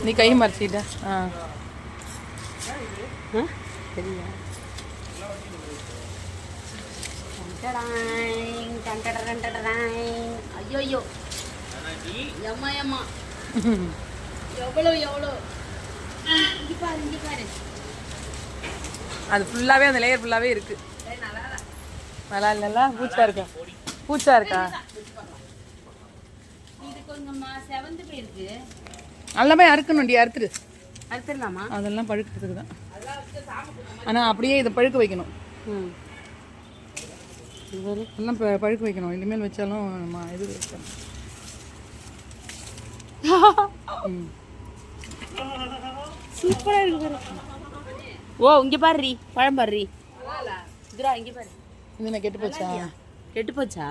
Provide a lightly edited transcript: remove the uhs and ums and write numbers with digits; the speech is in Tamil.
நீ கை மறைச்சிட்ட. சரியா? ஐயோ எம்மா எம்மா எவ்வளோ எவ்வளோ இங்க பாரு அது ஃபுல்லாவே அந்த லேயர் ஃபுல்லாவே இருக்கு. நல்லா இல்லைல்ல? பூச்சா இருக்கா? இது கொஞ்சம் செவந்து போயிருக்கு. எல்லாமே அறுக்கணும்டி. அறுத்துடலாமா? அதெல்லாம் பழுக்கிறதுக்கு தான். ஆனால் அப்படியே இதை பழுக்க வைக்கணும். எல்லாம் பழுக்க வைக்கணும். இனிமேல் வச்சாலும் நம்ம இது வைக்கணும். சூப்பரா இருக்கு பாரு. ஓ இங்க பாருடி, பழம் பாருடி. இதுடா இங்க பாரு. இது என்ன கெட்டு போச்சா? கெட்டு போச்சா?